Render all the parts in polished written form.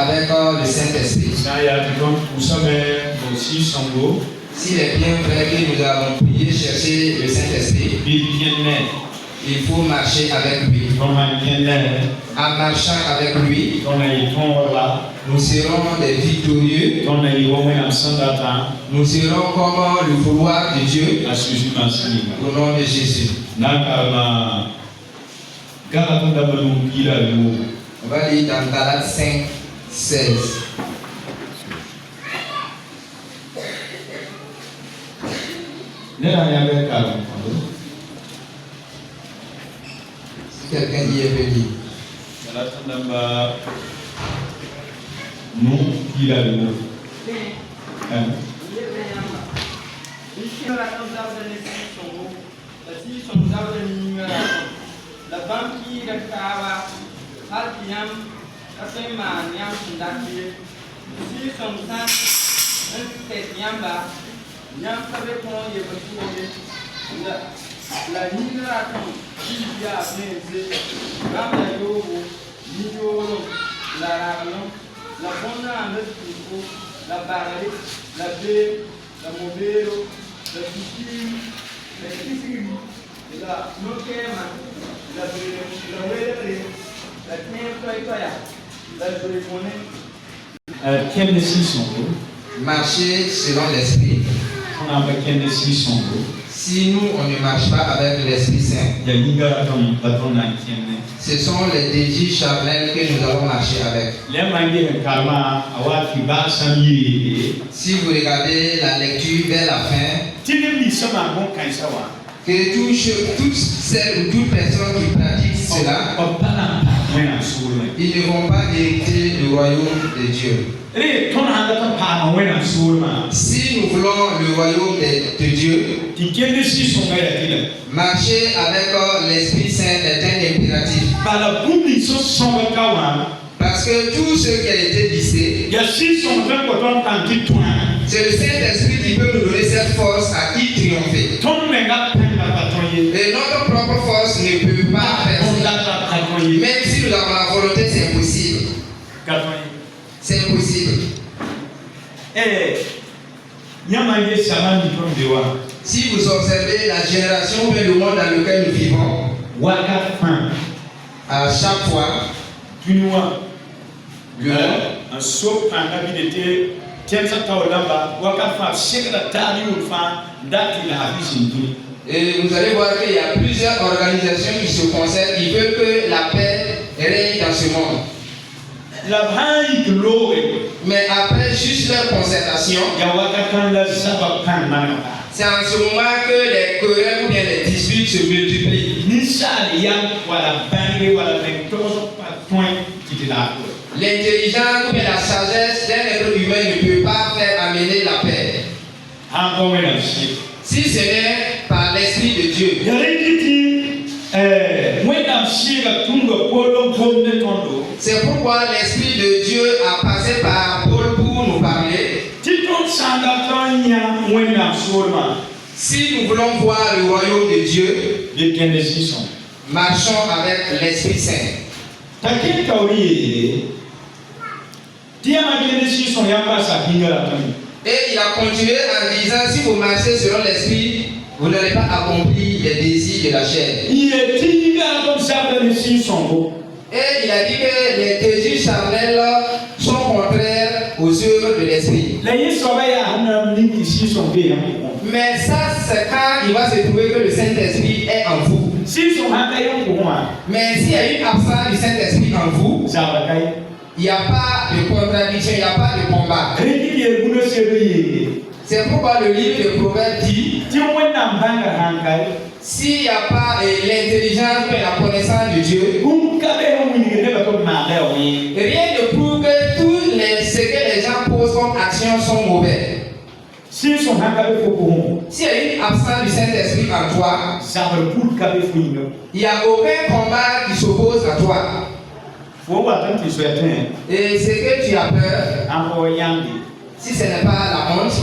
avec le Saint-Esprit. S'il est bien vrai que nous avons prié chercher le Saint-Esprit, il faut marcher avec lui. En marchant avec lui, nous serons des victorieux. Nous serons comme le vouloir de Dieu. Au nom de Jésus. On va lire dans Galates 5, 16. Si quelqu'un y est venu. Non, il a le mot. La banque de Kawa, Altiam, Kasema, Niam Sundaki, si son sang, un tête Yamba, Niam Sabekon, la Nigration, qui a fait Rama Yobo, Nidoro, la Ragon, la Bona, le Pico, la Barre, la Baie, la Mobero, la Piscine, la Piscine, la Nokema, la Vélé, la Tientoya, la Jolie. Quelle décision? Marcher selon l'Esprit. On a quelle décision? Si nous, on ne marche pas avec l'Esprit Saint, ce sont les désirs charnels que nous allons marcher avec. Si vous regardez la lecture vers la fin, que toutes celles ou toutes personnes qui pratiquent cela, ils ne vont pas hériter le royaume de Dieu. Si nous voulons le royaume de Dieu, marcher avec l'Esprit Saint est un impératif. Parce que tout ce qui a été lissé, c'est le Saint-Esprit qui peut nous donner cette force à y triompher. Et notre propre force ne peut pas faire ça. Même si nous avons la volonté, c'est impossible. C'est impossible. Si vous observez la génération et le monde dans lequel nous vivons, à chaque fois, un saut en habileté, tiens ça là-bas, et vous allez voir qu'il y a plusieurs organisations qui se concernent, qui veulent que la paix règne dans ce monde. Mais après juste leur concertation, c'est en ce moment que les querelles ou bien les disputes se multiplient. L'intelligence ou bien la sagesse d'un être humain ne peut pas faire amener la paix. Si ce n'est par l'Esprit de Dieu. C'est pourquoi l'Esprit de Dieu a passé par Paul pour nous parler. Si nous voulons voir le royaume de Dieu, marchons avec l'Esprit Saint. Et il a continué en disant, si vous marchez selon l'Esprit, vous n'allez pas accomplir les désirs de la chair. Et il a dit que les désirs charnels sont contraires aux œuvres de l'Esprit. Mais ça, c'est quand il va se trouver que le Saint-Esprit est en vous. Mais s'il y a une absence du Saint-Esprit en vous, il n'y a pas de contradiction, il n'y a pas de combat. C'est pourquoi le livre de Proverbes dit, s'il n'y a pas l'intelligence et la connaissance de Dieu, rien ne prouve que ce que les gens posent comme action sont mauvais. S'il y a une absence du Saint-Esprit en toi, il n'y a aucun combat qui s'oppose à toi. Et ce que tu as peur, si ce n'est pas la honte,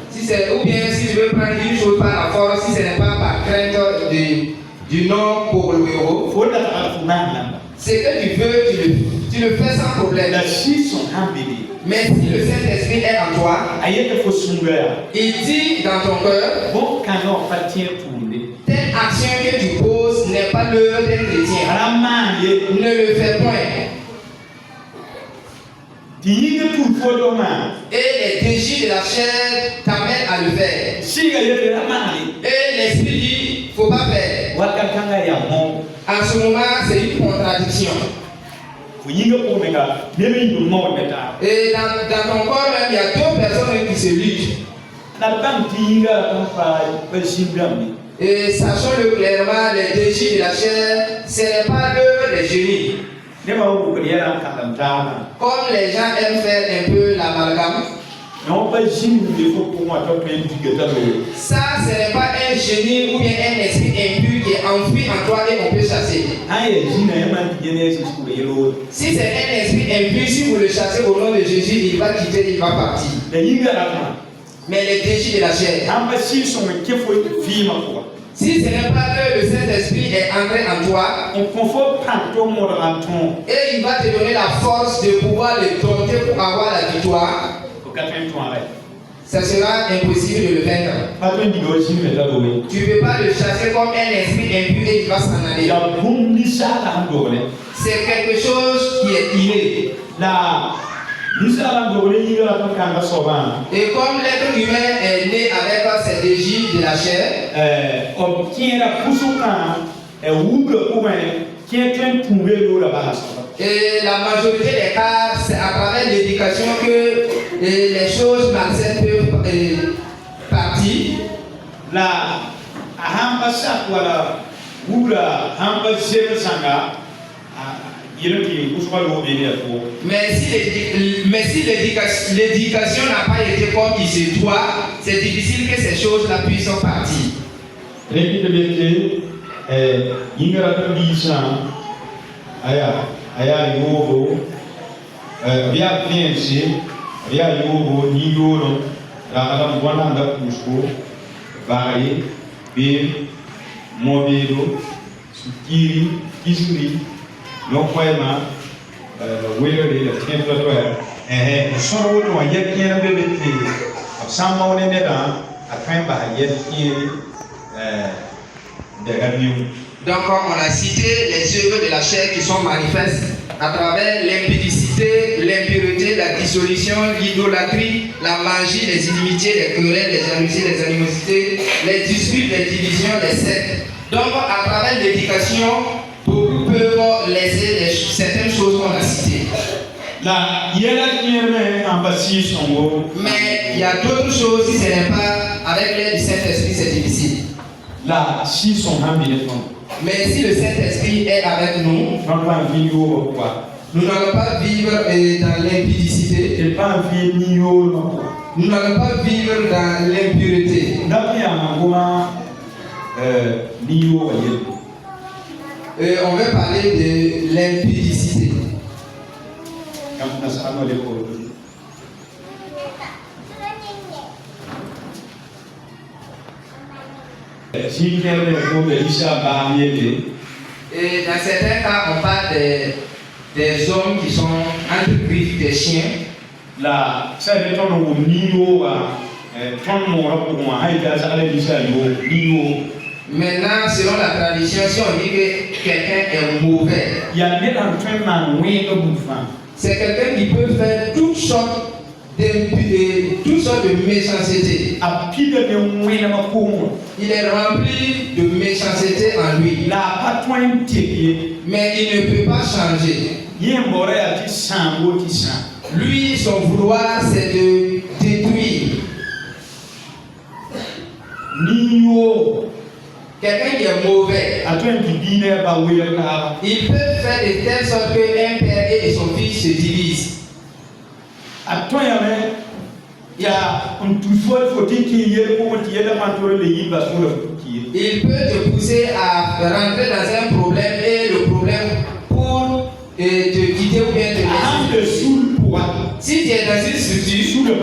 si c'est, ou bien si je veux prendre une chose par la force, si ce n'est pas par crainte du nom pour le héros. Ce que tu veux, tu le fais sans problème. Mais si le Saint-Esprit est en toi, il dit dans ton cœur, telle action que tu poses n'est pas l'œuvre d'un chrétien. Ne le fais point. Et les désirs de la chair t'amènent à le faire. Et l'esprit dit, faut pas faire. En ce moment, c'est une contradiction. Et dans ton corps même, il y a deux personnes qui se luttent. Et sachons-le clairement, les désirs de la chair, ce n'est pas l'œuvre des génies. Comme les gens aiment faire un peu l'amalgame. Ça, ce n'est pas un génie ou bien un esprit impur qui est enfoui en toi et on peut chasser. Si c'est un esprit impur, si vous le chassez au nom de Jésus, il va quitter, il va partir. Mais les désirs de la chair, si ce n'est pas que le Saint-Esprit est entré en toi, et il va te donner la force de pouvoir le dompter pour avoir la victoire, ça sera impossible de le vaincre. Tu ne peux pas le chasser comme un esprit impur et il va s'en aller. C'est quelque chose qui est inné. Et comme l'être humain est né avec ses désirs de la chair, et la majorité des cas, c'est à travers l'éducation que les choses malsaines peuvent partir. Mais si l'éducation n'a pas été comme il se doit, c'est difficile que ces choses-là puissent partir. Donc, on a cité les œuvres de la chair qui sont manifestes à travers l'impudicité, l'impureté, la dissolution, l'idolâtrie, la magie, les inimitiés, les querelles, les jalousies, les animosités, les disputes, les divisions, les sectes. Donc, à travers l'éducation, beaucoup peuvent laisser certaines choses qu'on a citées. Mais il y a d'autres choses, si ce n'est pas avec l'aide du Saint-Esprit, c'est difficile. Mais si le Saint-Esprit est avec nous, nous n'allons pas vivre dans l'impudicité. Nous n'allons pas vivre dans l'impureté. On va parler de l'impudicité. Et dans certains cas, on parle des hommes qui sont entre griffes des chiens. Maintenant, selon la tradition, si on dit que quelqu'un est mauvais, c'est quelqu'un qui peut faire toutes sortes de méchanceté. Il est rempli de méchanceté en lui. Mais il ne peut pas changer. Lui, son vouloir, c'est de détruire. Quelqu'un qui est mauvais, il peut faire de telle sorte qu'un père et son fils se divisent. Il peut te pousser à rentrer dans un problème et le problème pour te quitter ou bien te laisser. Si tu es dans une structure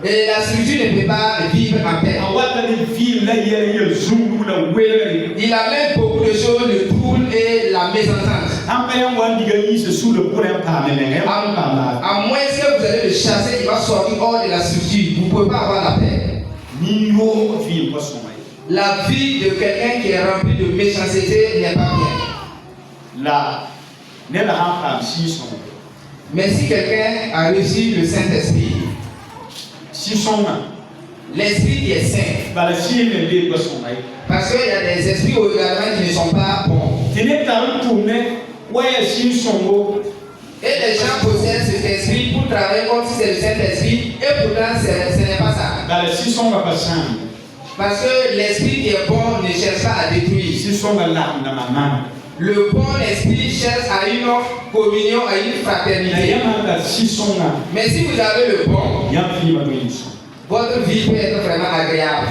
et la structure ne peut pas vivre en paix, Il amène beaucoup de choses, le trouble et la mésentente. À moins que vous allez le chasser, il va sortir hors de la structure. Vous ne pouvez pas avoir la paix. La vie de quelqu'un qui est rempli de méchanceté n'est pas bien. Mais si quelqu'un a reçu le Saint-Esprit, l'esprit qui est saint, parce qu'il y a des esprits également qui ne sont pas bons. Et les gens possèdent cet esprit pour travailler comme si c'est le Saint-Esprit, et pourtant ce n'est pas ça. Parce que l'esprit qui est bon ne cherche pas à détruire. Le bon esprit cherche à une communion, à une fraternité. Mais si vous avez le bon, votre vie peut être vraiment agréable.